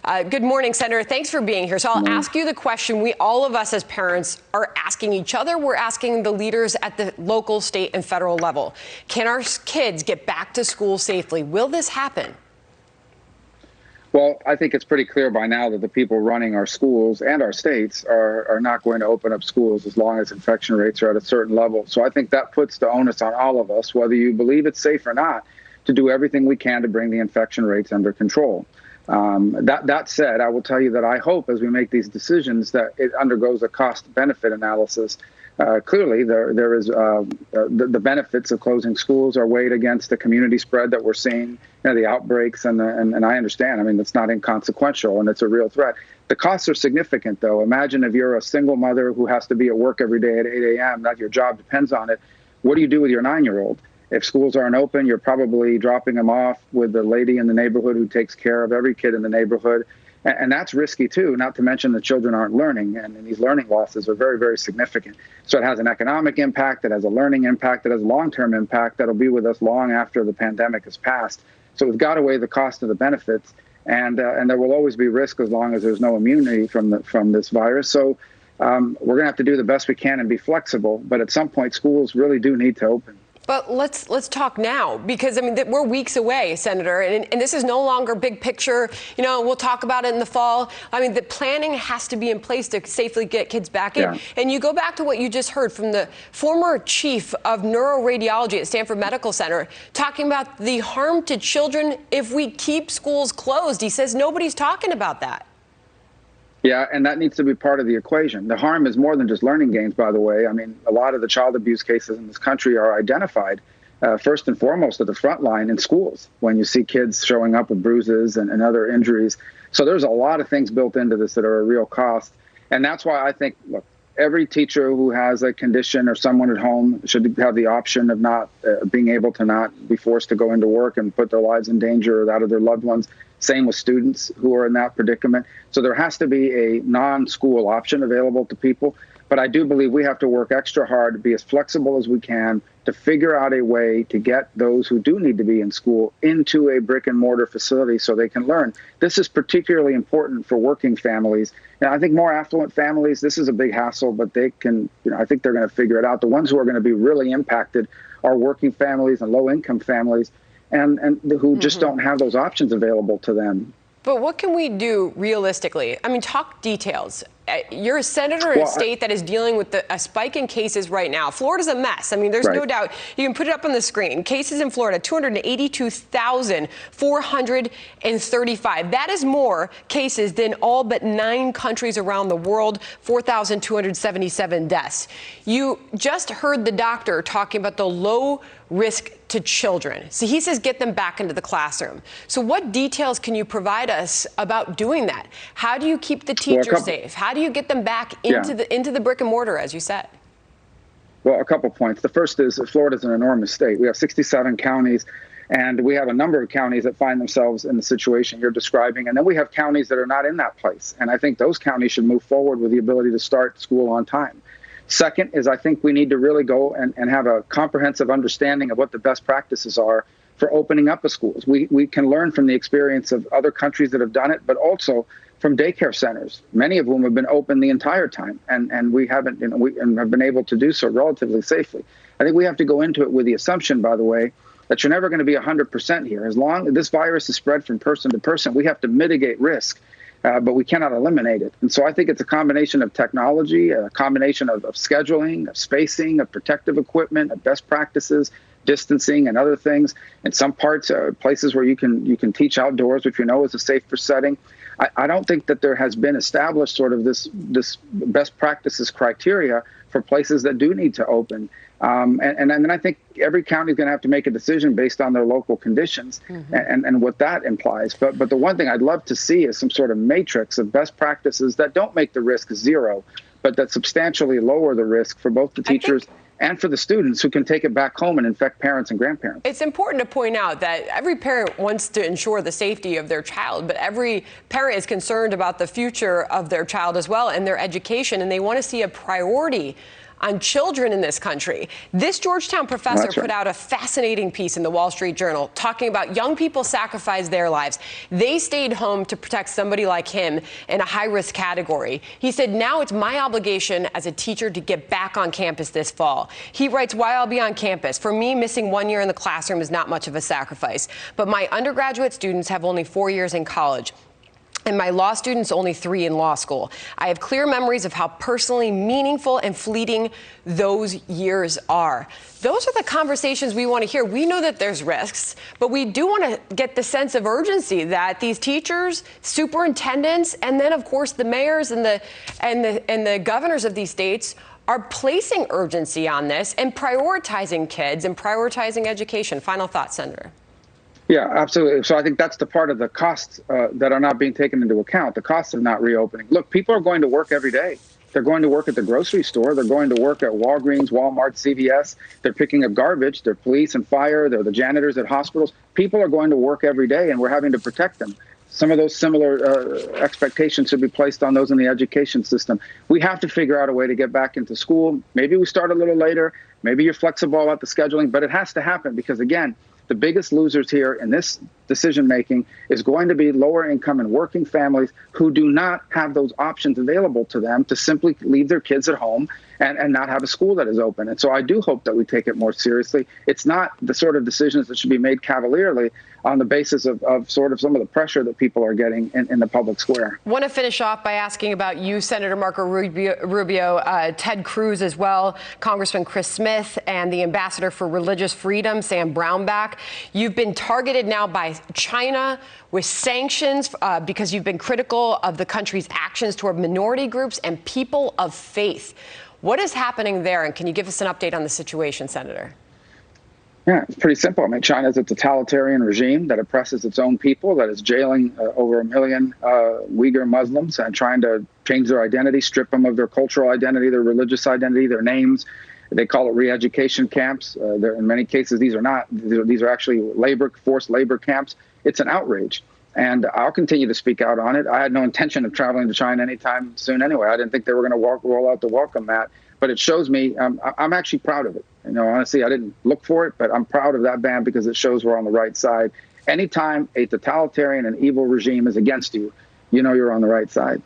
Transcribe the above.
Good morning, Senator. Thanks for being here. So I'll ask you the question all of us as parents are asking each other. We're asking the leaders at the local, state, and federal level. Can our kids get back to school safely? Will this happen? Well, I think it's pretty clear by now that the people running our schools and our states are not going to open up schools as long as infection rates are at a certain level. So I think that puts the onus on all of us, whether you believe it's safe or not, to do everything we can to bring the infection rates under control. That said, I will tell you that I hope as we make these decisions that it undergoes a cost-benefit analysis. Clearly, there is the benefits of closing schools are weighed against the community spread that we're seeing, the outbreaks, and I understand. I mean, it's not inconsequential, and it's a real threat. The costs are significant, though. Imagine if you're a single mother who has to be at work every day at 8 a.m., that your job depends on it. What do you do with your 9-year-old? If schools aren't open, you're probably dropping them off with the lady in the neighborhood who takes care of every kid in the neighborhood. And that's risky, too, not to mention the children aren't learning. And these learning losses are very, very significant. So it has an economic impact. It has a learning impact. It has a long-term impact that'll be with us long after the pandemic has passed. So we've got to weigh the cost of the benefits. And there will always be risk as long as there's no immunity from this virus. So we're going to have to do the best we can and be flexible. But at some point, schools really do need to open. But let's talk now, because, I mean, we're weeks away, Senator, and this is no longer big picture. We'll talk about it in the fall. I mean, the planning has to be in place to safely get kids back in. Yeah. And you go back to what you just heard from the former chief of neuroradiology at Stanford Medical Center, talking about the harm to children if we keep schools closed. He says nobody's talking about that. Yeah, and that needs to be part of the equation. The harm is more than just learning gains, by the way. I mean, a lot of the child abuse cases in this country are identified first and foremost at the front line in schools when you see kids showing up with bruises and other injuries. So there's a lot of things built into this that are a real cost. And that's why I think, look, every teacher who has a condition or someone at home should have the option of not being able to not be forced to go into work and put their lives in danger or that of their loved ones. Same with students who are in that predicament. So there has to be a non-school option available to people. But I do believe we have to work extra hard to be as flexible as we can to figure out a way to get those who do need to be in school into a brick and mortar facility so they can learn. This is particularly important for working families. And I think more affluent families, this is a big hassle, but they can, I think they're going to figure it out. The ones who are going to be really impacted are working families and low income families and who just don't have those options available to them. But what can we do realistically? I mean, talk details. You're a senator in a state that is dealing with a spike in cases right now. Florida's a mess. I mean, there's no doubt. You can put it up on the screen. Cases in Florida, 282,435. That is more cases than all but 9 countries around the world, 4,277 deaths. You just heard the doctor talking about the low risk to children. So he says get them back into the classroom. So what details can you provide us about doing that? How do you keep the teachers safe? How do you get them back into the brick and mortar, as you said? Well, a couple points. The first is that Florida's an enormous state. We have 67 counties, and we have a number of counties that find themselves in the situation you're describing. And then we have counties that are not in that place. And I think those counties should move forward with the ability to start school on time. Second is I think we need to really go and have a comprehensive understanding of what the best practices are for opening up the schools. We can learn from the experience of other countries that have done it, but also from daycare centers, many of whom have been open the entire time, and we haven't, and have been able to do so relatively safely. I think we have to go into it with the assumption, by the way, that you're never going to be 100% here. As long as this virus is spread from person to person, we have to mitigate risk. But we cannot eliminate it. And so I think it's a combination of technology, a combination of scheduling, of spacing, of protective equipment, of best practices, distancing, and other things. In some parts, places where you can teach outdoors, which we know is a safer setting. I don't think that there has been established sort of this best practices criteria for places that do need to open. And then I think every county is going to have to make a decision based on their local conditions and what that implies. But the one thing I'd love to see is some sort of matrix of best practices that don't make the risk zero, but that substantially lower the risk for both the teachers and for the students who can take it back home and infect parents and grandparents. It's important to point out that every parent wants to ensure the safety of their child, but every parent is concerned about the future of their child as well and their education, and they want to see a priority on children in this country. This Georgetown professor put out a fascinating piece in the Wall Street Journal talking about young people sacrifice their lives. They stayed home to protect somebody like him in a high-risk category. He said, now it's my obligation as a teacher to get back on campus this fall. He writes, why I'll be on campus. For me, missing 1 year in the classroom is not much of a sacrifice. But my undergraduate students have only 4 years in college, and my law students only 3 in law school. I have clear memories of how personally meaningful and fleeting those years are. Those are the conversations we want to hear. We know that there's risks, but we do want to get the sense of urgency that these teachers, superintendents, and then, of course, the mayors and the governors of these states are placing urgency on this and prioritizing kids and prioritizing education. Final thoughts, Senator. Yeah, absolutely. So I think that's the part of the costs that are not being taken into account, the costs of not reopening. Look, people are going to work every day. They're going to work at the grocery store. They're going to work at Walgreens, Walmart, CVS. They're picking up garbage. They're police and fire. They're the janitors at hospitals. People are going to work every day, and we're having to protect them. Some of those similar expectations should be placed on those in the education system. We have to figure out a way to get back into school. Maybe we start a little later. Maybe you're flexible about the scheduling, but it has to happen because, again, the biggest losers here in this decision-making is going to be lower income and working families who do not have those options available to them to simply leave their kids at home and not have a school that is open. And so I do hope that we take it more seriously. It's not the sort of decisions that should be made cavalierly on the basis of sort of some of the pressure that people are getting in the public square. I want to finish off by asking about you, Senator Marco Rubio, Ted Cruz as well, Congressman Chris Smith, and the Ambassador for Religious Freedom, Sam Brownback. You've been targeted now by China with sanctions because you've been critical of the country's actions toward minority groups and people of faith. What is happening there, and can you give us an update on the situation, Senator? Yeah, it's pretty simple. I mean, China is a totalitarian regime that oppresses its own people, that is jailing over 1 million Uyghur Muslims and trying to change their identity, strip them of their cultural identity, their religious identity, their names. They call it re-education camps. In many cases, these are not. These are actually forced labor camps. It's an outrage. And I'll continue to speak out on it. I had no intention of traveling to China anytime soon anyway. I didn't think they were going to roll out the welcome mat. But it shows me I'm actually proud of it. You know, honestly, I didn't look for it, but I'm proud of that ban because it shows we're on the right side. Anytime a totalitarian and evil regime is against you, you know you're on the right side.